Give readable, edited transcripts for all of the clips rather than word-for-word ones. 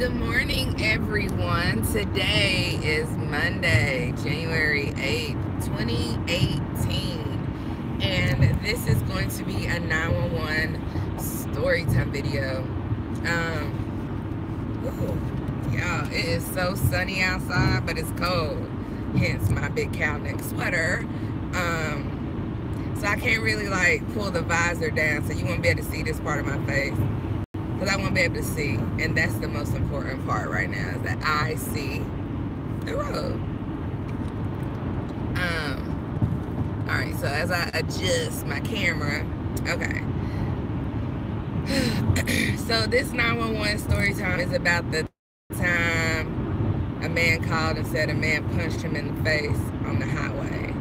Good morning, everyone. Today is Monday, January 8th, 2018, and this is going to be a 911 story time video. Y'all, it is so sunny outside, but it's cold, hence my big cow neck sweater. So I can't really like pull the visor down, so you won't be able to see this part of my face. Because I won't be able to see, and that's the most important part right now, is that I see the road. Alright, so as I adjust my camera, okay. So this 911 story time is about the time a man called and said a man punched him in the face on the highway.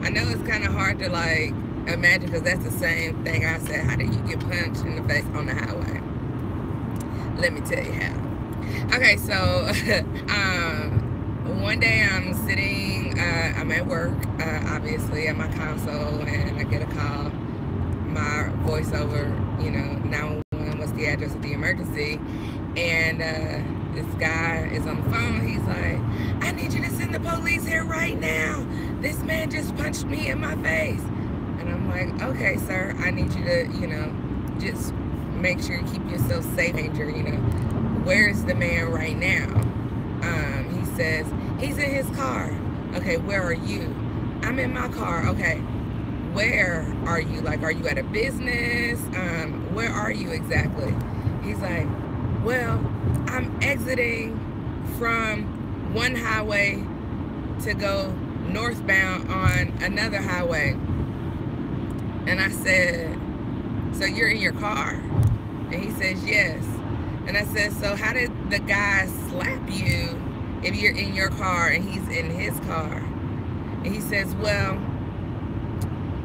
I know it's kind of hard to like imagine, because that's the same thing I said. How did you get punched in the face on the highway? Let me tell you how. Okay, so one day I'm sitting, I'm at work, obviously at my console, and I get a call. My voiceover, 911, what's the address of the emergency? And this guy is on the phone. He's like, I need you to send the police here right now. This man just punched me in my face. And I'm like, okay, sir, I need you to, just make sure you keep yourself safe, danger, Where's the man right now? He says, he's in his car. Okay, where are you? I'm in my car. Okay, where are you? Like, are you at a business? Where are you exactly? He's like, well, I'm exiting from one highway to go northbound on another highway. And I said, so you're in your car? And he says, yes. And I said, so how did the guy slap you if you're in your car and he's in his car? And he says, well,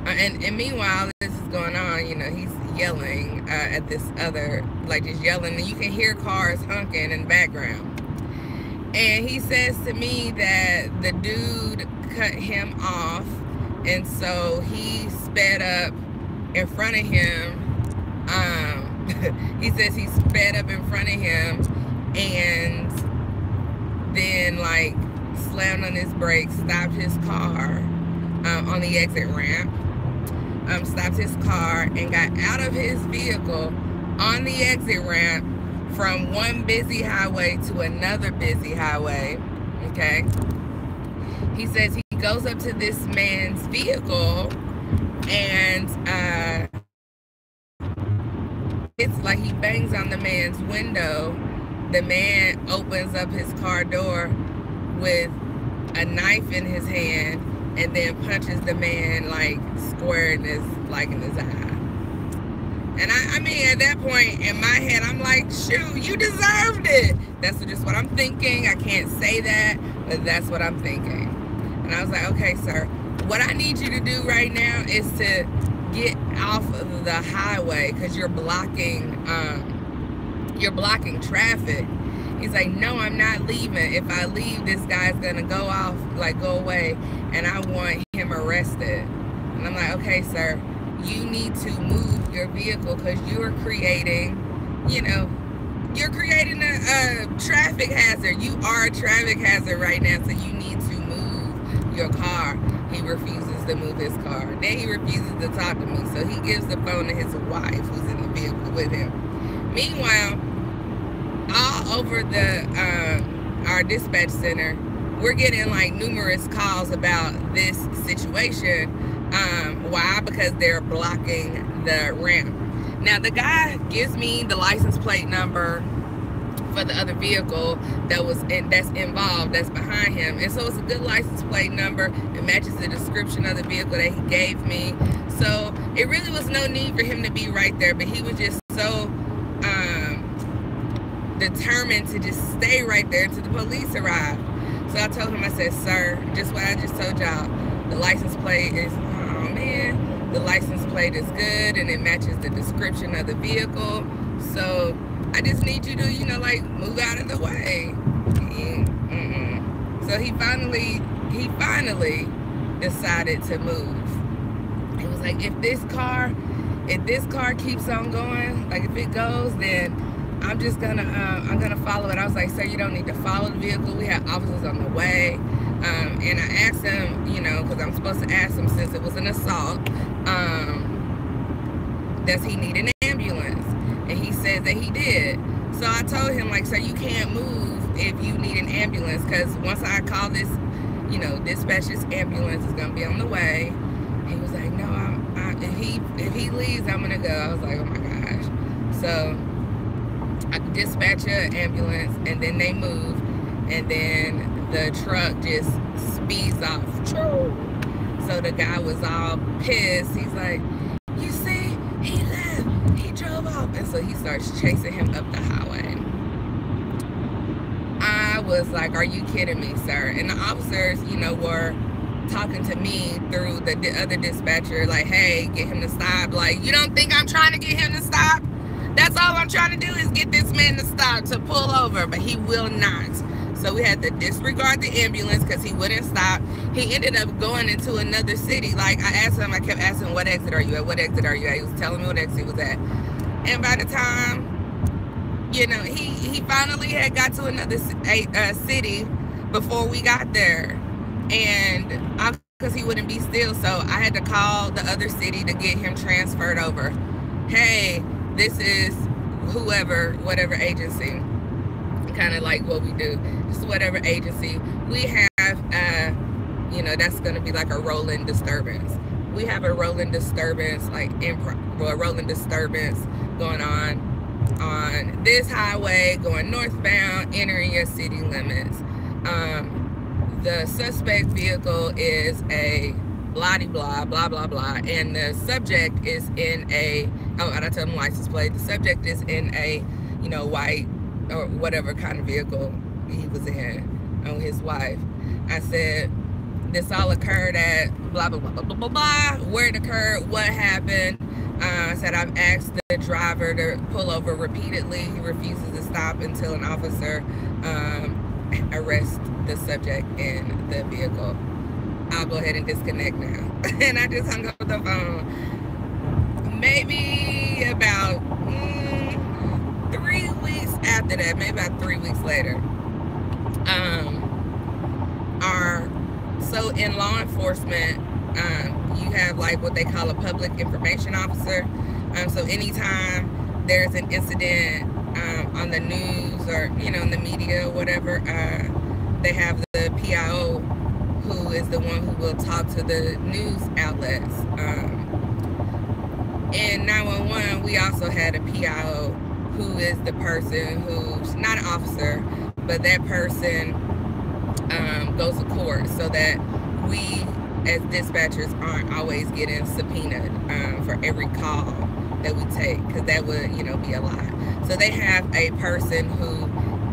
and meanwhile, this is going on, he's yelling at this other, like just yelling, and you can hear cars honking in the background. And he says to me that the dude cut him off, and so he sped up in front of him. He says he sped up in front of him and then like slammed on his brakes, stopped his car on the exit ramp, stopped his car and got out of his vehicle on the exit ramp from one busy highway to another busy highway, okay? He says he goes up to this man's vehicle and it's like he bangs on the man's window. The man opens up his car door with a knife in his hand and then punches the man like square in his eye. And I mean, at that point in my head, I'm like, shoot, you deserved it. That's just what I'm thinking. I can't say that, but that's what I'm thinking. And I was like, okay, sir, what I need you to do right now is to get off of the highway because you're blocking traffic. He's like, no, I'm not leaving. If I leave, this guy's gonna go off, like go away, and I want him arrested. And I'm like, okay, sir, you need to move your vehicle because you're creating, you're creating a traffic hazard. You are a traffic hazard right now, so you need to move your car. He refuses to move his car. Then he refuses to talk to me, so he gives the phone to his wife who's in the vehicle with him. Meanwhile, all over our dispatch center, we're getting like numerous calls about this situation. Why? Because they're blocking the ramp. Now the guy gives me the license plate number for the other vehicle that's involved, that's behind him, and so it's a good license plate number. It matches the description of the vehicle that he gave me, so it really was no need for him to be right there, but he was just so determined to just stay right there until the police arrived. So I told him, I said, sir, just what I just told y'all, the license plate is, oh man, the license plate is good and it matches the description of the vehicle, so I just need you to, like move out of the way. So he finally decided to move. It was like, if this car if this car keeps on going, like if it goes, then I'm just gonna I'm gonna follow it. I was like, sir, you don't need to follow the vehicle. We have officers on the way. And I asked him, you know, because I'm supposed to ask him since it was an assault, does he need an ambulance? And he said that he did. So I told him, like, sir, you can't move if you need an ambulance, because once I call this, you know, dispatch this ambulance is gonna be on the way. He was like, no, if he leaves, I'm gonna go. I was like, oh my gosh. So I dispatch an ambulance, and then they move, and then the truck just speeds off. So the guy was all pissed. He's like, you see, he left, he drove off. And so he starts chasing him up the highway. I was like, are you kidding me, sir? And the officers, you know, were talking to me through the other dispatcher, like, hey, get him to stop. Like, you don't think I'm trying to get him to stop? That's all I'm trying to do is get this man to stop, to pull over, but he will not. So we had to disregard the ambulance because he wouldn't stop. He ended up going into another city. Like, I asked him, I kept asking, what exit are you at? What exit are you at? He was telling me what exit he was at. And by the time, you know, he finally had got to another city before we got there. And because he wouldn't be still, so I had to call the other city to get him transferred over. Hey, this is whoever, whatever agency. Kind of like what we do, just whatever agency. We have, you know, that's going to be like a rolling disturbance. We have a rolling disturbance, like rolling disturbance going on this highway, going northbound, entering your city limits. The suspect vehicle is a blah-de-blah, blah, blah, blah, and the subject is in a, oh, and I told him license plate. The subject is in a, you know, white or whatever kind of vehicle he was in on his wife. I said, this all occurred at blah, blah, blah, blah, blah, blah, blah. Where it occurred, what happened. I said, I've asked the driver to pull over repeatedly. He refuses to stop until an officer arrests the subject in the vehicle. I'll go ahead and disconnect now. And I just hung up the phone. Maybe about 3 weeks after that, maybe about 3 weeks later, so in law enforcement, you have like what they call a public information officer. So anytime there's an incident on the news or, you know, in the media or whatever, they have the PIO, who is the one who will talk to the news outlets. In 911, we also had a PIO, who is the person who's not an officer, but that person goes to court so that we as dispatchers aren't always getting subpoenaed for every call that we take, because that would, you know, be a lot. So they have a person who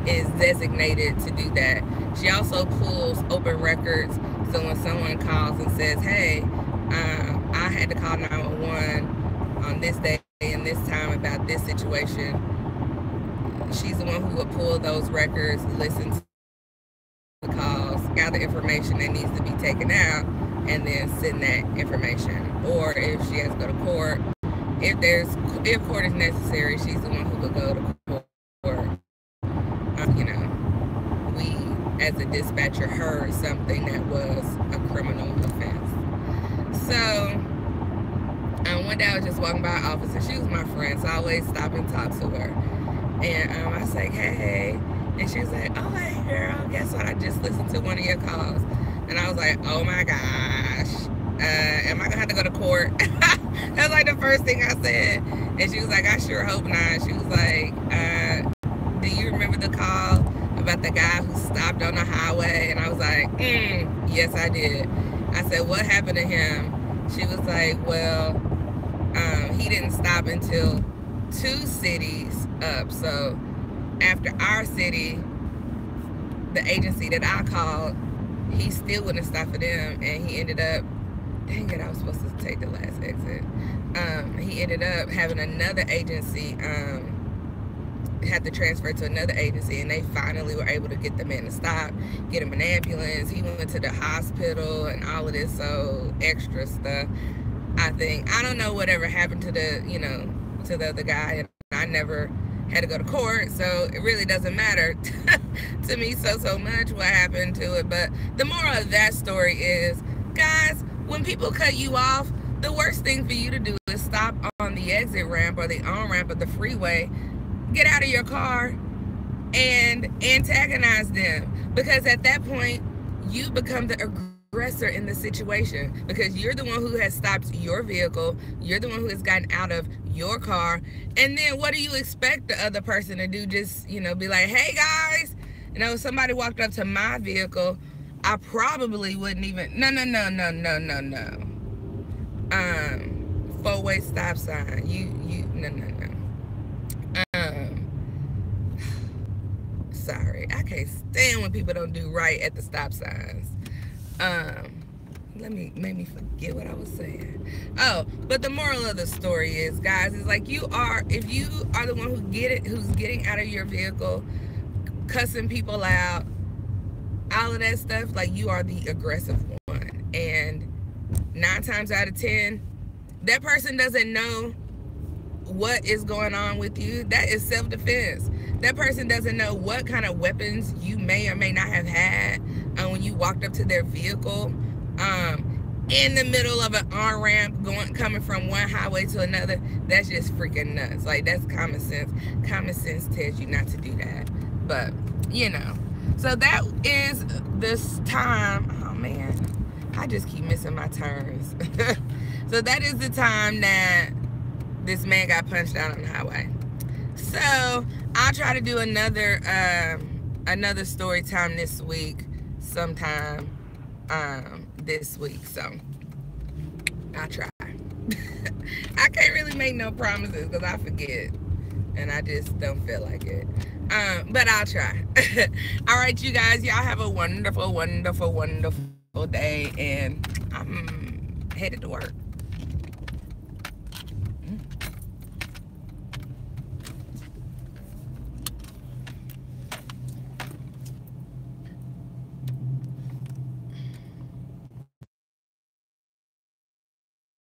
is designated to do that. She also pulls open records, so when someone calls and says, hey, I had to call 911 on this day and this time about this situation, she's the one who will pull those records, listen to the calls, gather information that needs to be taken out, and then send that information. Or if she has to go to court, if court is necessary, she's the one who will go to court. You know, we as a dispatcher heard something that was a criminal offense. So one day I was just walking by an officer. She was my friend, so I always stop and talk to her. And I was like, hey. And she was like, oh, hey, girl, guess what? I just listened to one of your calls. And I was like, oh, my gosh. Am I going to have to go to court? That was like the first thing I said. And she was like, I sure hope not. She was like, do you remember the call about the guy who stopped on the highway? And I was like, yes, I did. I said, what happened to him? She was like, well, he didn't stop until 2 cities up. So after our city, the agency that I called, he still wouldn't stop for them, and he ended up, dang it, I was supposed to take the last exit. He ended up having another agency, had to transfer to another agency, and they finally were able to get the man to stop, get him an ambulance. He went to the hospital and all of this, so extra stuff. I think. I don't know whatever happened to the, to the other guy, and I never had to go to court, so it really doesn't matter to me so much what happened to it. But the moral of that story is, guys, when people cut you off, the worst thing for you to do is stop on the exit ramp or the on-ramp of the freeway, get out of your car, and antagonize them. Because at that point, you become the aggressor in the situation, because you're the one who has stopped your vehicle, you're the one who has gotten out of your car, and then what do you expect the other person to do? Just, be like, hey guys, if somebody walked up to my vehicle, I probably wouldn't even, no. Four-way stop sign, no. Sorry, I can't stand when people don't do right at the stop signs. Made me forget what I was saying. Oh, but the moral of the story is, guys, is like, if you are the one who's getting out of your vehicle, cussing people out, all of that stuff, like, you are the aggressive one. And 9 times out of 10, that person doesn't know what is going on with you. That is self-defense. That person doesn't know what kind of weapons you may or may not have had when you walked up to their vehicle, in the middle of an on-ramp, coming from one highway to another. That's just freaking nuts. Like, that's common sense. Common sense tells you not to do that. But, so that is this time. Oh man, I just keep missing my turns. So that is the time that this man got punched out on the highway. So I'll try to do another story time this week, sometime this week. So I'll try. I can't really make no promises because I forget, and I just don't feel like it. But I'll try. All right, you guys, y'all have a wonderful, wonderful, wonderful day, and I'm headed to work.